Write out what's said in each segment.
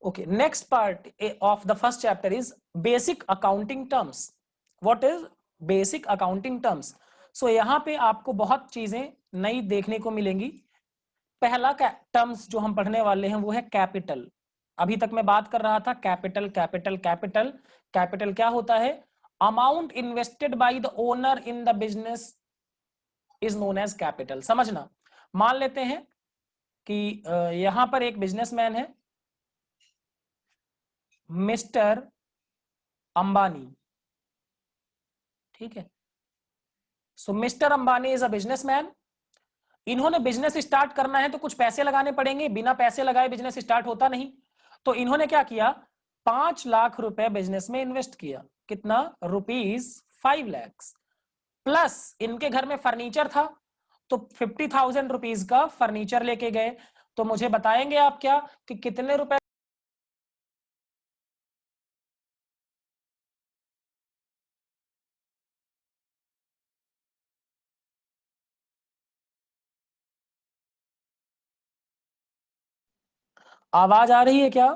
Okay, next part of the first chapter is basic accounting terms. What is basic accounting terms? So यहाँ पे आपको बहुत चीजें नई देखने को मिलेंगी। पहला टर्म्स जो हम पढ़ने वाले हैं वो है कैपिटल। अभी तक मैं बात कर रहा था कैपिटल कैपिटल कैपिटल। कैपिटल क्या होता है? Amount invested by the owner in the business is known as capital. समझना, मान लेते हैं कि यहां पर एक बिजनेसमैन है, मिस्टर अंबानी, ठीक है। So mister Ambani is a businessman. इन्होंने बिजनेस स्टार्ट करना है तो कुछ पैसे लगाने पड़ेंगे, बिना पैसे लगाए बिजनेस स्टार्ट होता नहीं। तो इन्होंने क्या किया, 5 लाख रुपए बिजनेस में इन्वेस्ट किया। कितना? ₹5 लाख। प्लस इनके घर में फर्नीचर था तो 50,000 रुपीज का फर्नीचर लेके गए। तो मुझे बताएंगे आप क्या कि कितने रुपए? आवाज आ रही है क्या?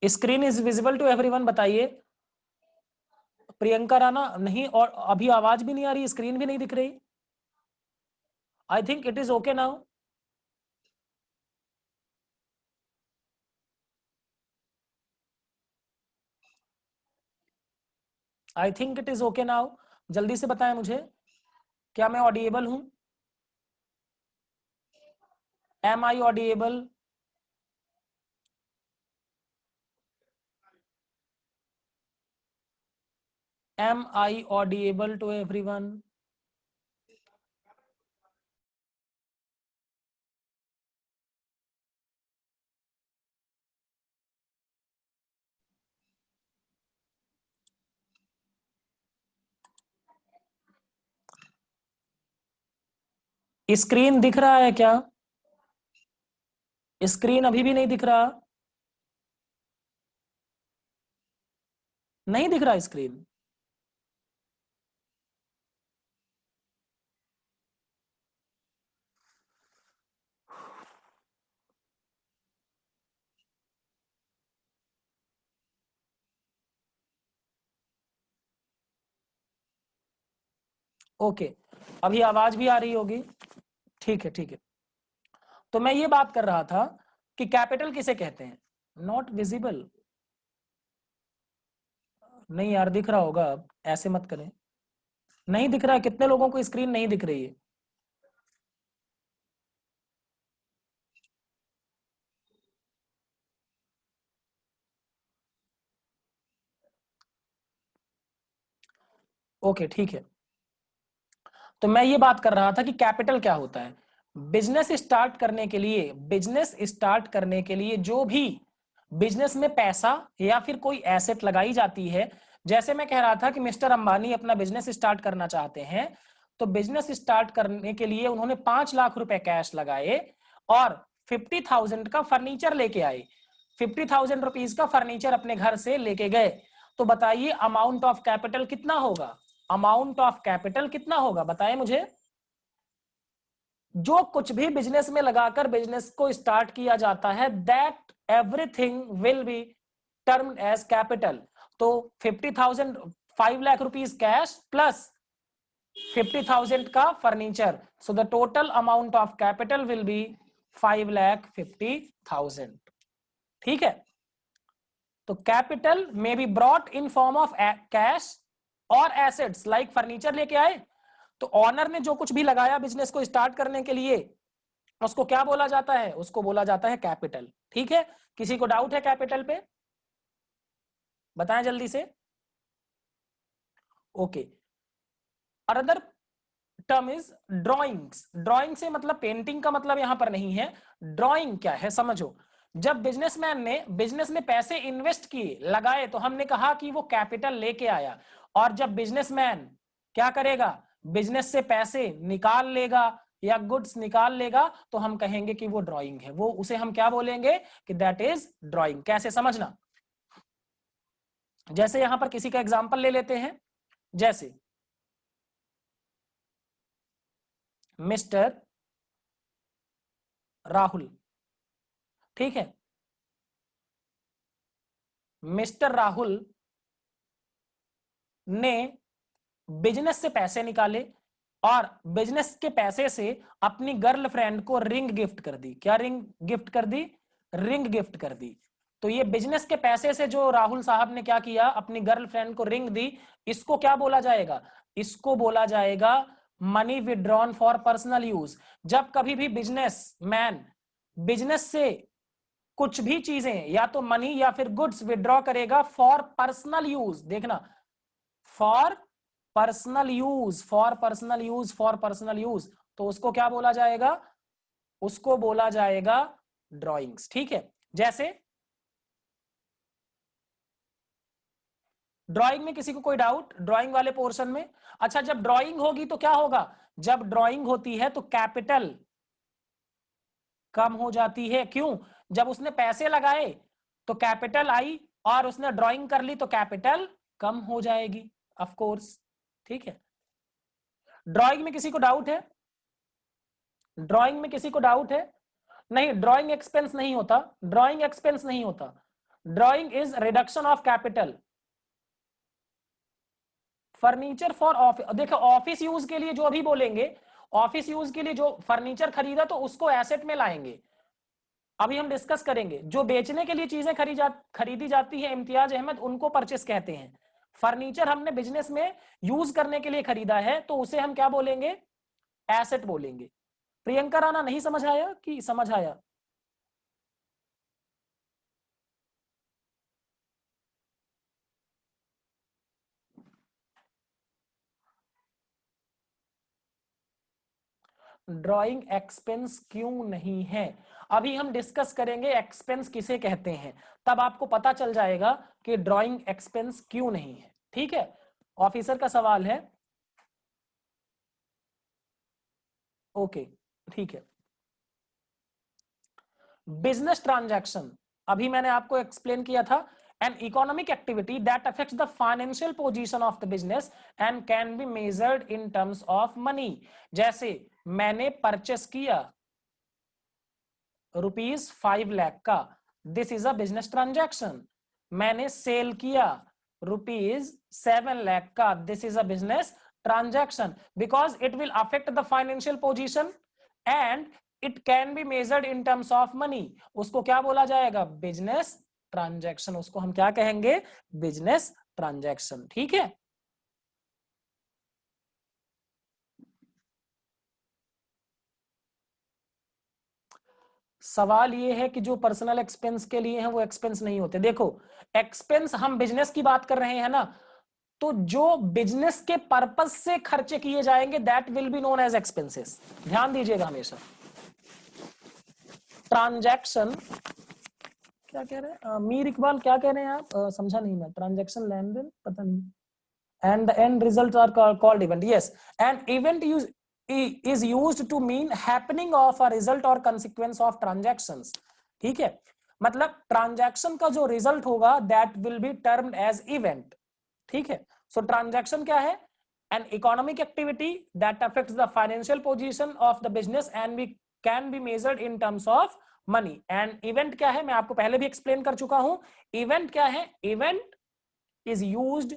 Screen is visible to everyone, बताइए। प्रियंका राणा नहीं, और अभी आवाज भी नहीं आ रही, स्क्रीन भी नहीं दिख रही। I think it is okay now. I think it is okay now. जल्दी से बताएं मुझे, क्या मैं ऑडिएबल हूं? Am I audible? Am I audible to everyone? Screen दिख रहा है क्या? स्क्रीन अभी भी नहीं दिख रहा? नहीं दिख रहा स्क्रीन? ओके, अभी आवाज भी आ रही होगी। ठीक है ठीक है। तो मैं ये बात कर रहा था कि कैपिटल किसे कहते हैं? Not visible? नहीं यार, दिख रहा होगा, ऐसे मत करें। नहीं दिख रहा है? कितने लोगों को स्क्रीन नहीं दिख रही है? ओके ठीक है। तो मैं ये बात कर रहा था कि कैपिटल क्या होता है। बिजनेस स्टार्ट करने के लिए, बिजनेस स्टार्ट करने के लिए जो भी बिजनेस में पैसा या फिर कोई एसेट लगाई जाती है, जैसे मैं कह रहा था कि मिस्टर अंबानी अपना बिजनेस स्टार्ट करना चाहते हैं, तो बिजनेस स्टार्ट करने के लिए उन्होंने 5 लाख रुपए कैश लगाए और 50,000 का फर्नीचर लेके आए। 50,000 रुपीज का फर्नीचर अपने घर से लेके गए। तो बताइए अमाउंट ऑफ कैपिटल कितना होगा? अमाउंट ऑफ कैपिटल कितना होगा, बताएं मुझे। जो कुछ भी बिजनेस में लगाकर बिजनेस को स्टार्ट किया जाता है, that everything will be termed as capital. तो 50,000, 5 लाख रुपीज कैश प्लस 50,000 का furniture, so the total amount of capital will be 5,50,000। ठीक है। तो कैपिटल में be brought in form of cash और एसेट्स लाइक फर्नीचर लेके आए। तो ऑनर ने जो कुछ भी लगाया बिजनेस को स्टार्ट करने के लिए, उसको क्या बोला जाता है? उसको बोला जाता है कैपिटल। ठीक है। किसी को डाउट है कैपिटल पे? बताएं जल्दी से। Okay. Another term is drawings. Drawing से मतलब पेंटिंग का मतलब यहां पर नहीं है। ड्राइंग क्या है समझो। जब बिजनेसमैन ने बिजनेस में पैसे इन्वेस्ट किए, लगाए, तो हमने कहा कि वो कैपिटल लेके आया। और जब बिजनेसमैन क्या करेगा, बिजनेस से पैसे निकाल लेगा या गुड्स निकाल लेगा, तो हम कहेंगे कि वो ड्राइंग है। वो उसे हम क्या बोलेंगे कि दैट इज ड्राइंग। कैसे समझना, जैसे यहां पर किसी का एग्जांपल ले लेते हैं। जैसे मिस्टर राहुल, ठीक है, मिस्टर राहुल ने बिजनेस से पैसे निकाले और बिजनेस के पैसे से अपनी गर्लफ्रेंड को रिंग गिफ्ट कर दी। क्या रिंग गिफ्ट कर दी? रिंग गिफ्ट कर दी। तो ये बिजनेस के पैसे से जो राहुल साहब ने क्या किया, अपनी गर्लफ्रेंड को रिंग दी, इसको क्या बोला जाएगा? इसको बोला जाएगा money withdrawn for personal use. जब कभी भी बिजनेस मैन बिजनेस से कुछ भी चीजें या तो मनी या फिर गुड्स विड्रॉ करेगा फॉर पर्सनल यूज, देखना, for personal use, for personal use, for personal use, तो उसको क्या बोला जाएगा? उसको बोला जाएगा ड्रॉइंग्स, ठीक है। जैसे ड्राइंग में किसी को कोई डाउट ड्राइंग वाले पोर्शन में? अच्छा, जब ड्राइंग होगी तो क्या होगा? जब ड्राइंग होती है तो कैपिटल कम हो जाती है। क्यों? जब उसने पैसे लगाए तो कैपिटल आई, और उसने ड्राइंग कर ली तो कैपिटल कम हो जाएगी, ऑफ कोर्स, ठीक है। ड्राइंग में किसी को डाउट है? ड्राइंग में किसी को डाउट है? नहीं, ड्राइंग एक्सपेंस नहीं होता, ड्राइंग एक्सपेंस नहीं होता, drawing is reduction of capital. Furniture for office, देखो ऑफिस यूज के लिए जो भी बोलेंगे, ऑफिस यूज के लिए जो फर्नीचर खरीदा तो उसको एसेट में लाएंगे। अभी हम डिस्कस करेंगे जो बेचने के लिए चीजें खरीदी जाती है इम्तियाज अहमद, उनको परचेस कहते हैं। फर्नीचर हमने बिजनेस में यूज करने के लिए खरीदा है तो उसे हम क्या बोलेंगे? एसेट बोलेंगे। प्रियंका राणा, नहीं समझ आया कि समझ आया? ड्राइंग एक्सपेंस क्यों नहीं है? अभी हम डिस्कस करेंगे एक्सपेंस किसे कहते हैं, तब आपको पता चल जाएगा कि ड्राइंग एक्सपेंस क्यों नहीं है, ठीक है। ऑफिसर का सवाल है, ओके, ठीक है। बिजनेस ट्रांजैक्शन, अभी मैंने आपको एक्सप्लेन किया था, N economic activity that affects the financial position of the business and can be measured in terms of money. जैसे मैंने परचेस किया ₹5 लाख का, this is a business transaction. मैंने सेल किया ₹7 लाख का, this is a business transaction, because it will affect the financial position and it can be measured in terms of money. उसको क्या बोला जाएगा? Business transaction. उसको हम क्या कहेंगे? बिजनेस ट्रांजैक्शन, ठीक है। सवाल ये है कि जो पर्सनल एक्सपेंस के लिए हैं वो एक्सपेंस नहीं होते। देखो, एक्सपेंस हम बिजनेस की बात कर रहे हैं ना, तो जो बिजनेस के पर्पस से खर्चे किए जाएंगे that will be known as expenses. ध्यान दीजिएगा हमेशा। ट्रांजैक्शन, क्या कह रहे हैं मीर इकबाल, क्या कह रहे हैं आप? समझा नहीं मैं। ट्रांजैक्शन, लेन देन, पता नहीं। and the end results are called event, yes, and event is used to mean happening of a result or consequence of transactions, ठीक है। मतलब ट्रांजैक्शन का जो रिजल्ट होगा that will be termed as event, ठीक है। सो ट्रांजैक्शन क्या है? An economic activity that affects the financial position of the business and we can be measured in terms of money. And event क्या है? मैं आपको पहले भी एक्सप्लेन कर चुका हूं। इवेंट क्या है? Event is used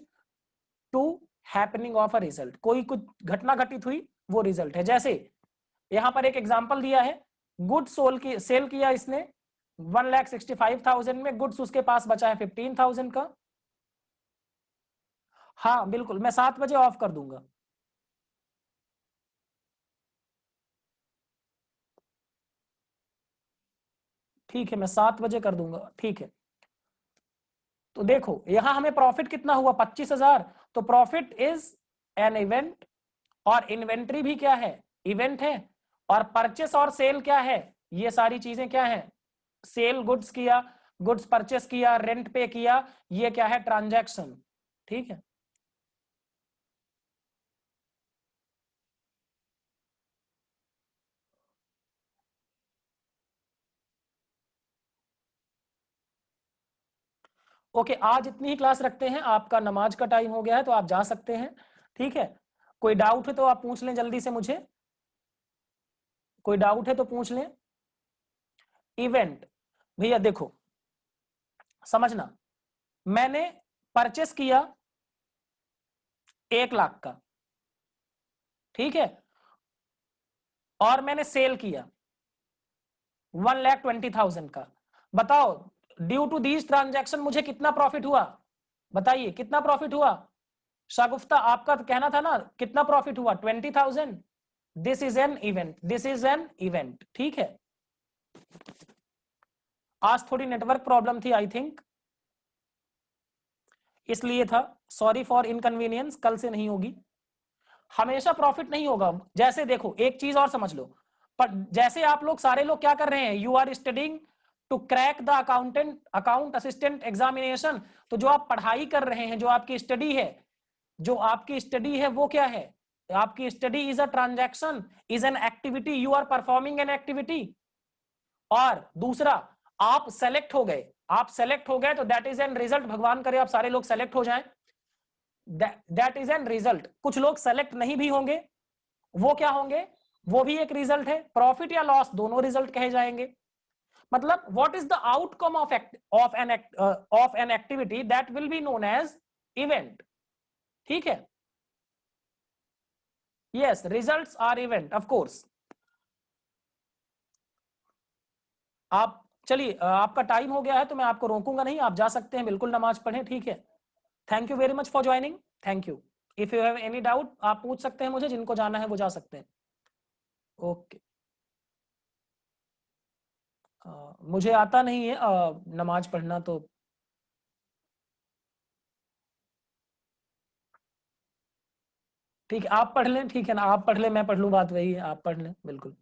to happening of a result. कोई कुछ घटना घटित हुई, वो रिजल्ट है। जैसे यहां पर एक एग्जांपल दिया है, गुड्स सेल किया इसने 1,65,000 में, गुड्स उसके पास बचा है 15,000 का। हाँ बिल्कुल, मैं 7 बजे ऑफ कर दूंगा। ठीक है, मैं 7 बजे कर दूंगा, ठीक है। तो देखो यहां हमें प्रॉफिट कितना हुआ? 25,000। तो प्रॉफिट इज एन इवेंट, और इन्वेंट्री भी क्या है? इवेंट है। और परचेस और सेल क्या है? ये सारी चीजें क्या है? सेल गुड्स किया, गुड्स परचेस किया, रेंट पे किया, ये क्या है? ट्रांजैक्शन, ठीक है। ओके, आज इतनी ही क्लास रखते हैं, आपका नमाज का टाइम हो गया है तो आप जा सकते हैं, ठीक है। कोई डाउट है तो आप पूछ लें जल्दी से मुझे। कोई डाउट है तो पूछ लें। इवेंट, भैया देखो समझना, मैंने परचेस किया 1 लाख का, ठीक है, और मैंने सेल किया 1,20,000 का। बताओ ड्यू टू दीज ट्रांजैक्शन मुझे कितना प्रॉफिट हुआ? बताइए कितना प्रॉफिट हुआ? शागुफ्ता आपका तो कहना था ना कितना प्रॉफिट हुआ? 20,000। This is an event, this is an event, ठीक है। आज थोड़ी नेटवर्क प्रॉब्लम थी आई थिंक, इसलिए था, सॉरी फॉर इनकन्वीनियंस, कल से नहीं होगी। हमेशा प्रॉफिट नहीं होगा। जैसे देखो एक चीज और समझ लो, पर जैसे आप लोग सारे लोग क्या कर रहे हैं, you are studying to crack the account assistant examination. तो जो आप पढ़ाई कर रहे हैं, जो आपकी स्टडी है, जो आपकी स्टडी है वो क्या है? आपकी study is a transaction, is an activity, you are performing an activity. और दूसरा, आप सेलेक्ट हो गए, आप सेलेक्ट हो गए तो दैट इज एन रिजल्ट। भगवान करे आप सारे लोग सेलेक्ट हो जाएं, दैट इज एन रिजल्ट। कुछ लोग सेलेक्ट नहीं भी होंगे, वो क्या होंगे? वो भी एक रिजल्ट है। प्रॉफिट या लॉस दोनों रिजल्ट कहे जाएंगे। मतलब what is the outcome of an activity that will be known as event, ठीक है। Yes, results are event of course. आप चलिए, आपका टाइम हो गया है तो मैं आपको रोकूंगा नहीं, आप जा सकते हैं, बिल्कुल नमाज पढ़ें, ठीक है। Thank you very much for joining, thank you. If you have any doubt आप पूछ सकते हैं मुझे, जिनको जाना है वो जा सकते हैं। ओके। मुझे आता नहीं है नमाज पढ़ना, तो ठीक है आप पढ़ लें, ठीक है ना, आप पढ़ लें, मैं पढ़ लूँ, बात वही है, आप पढ़ लें बिल्कुल।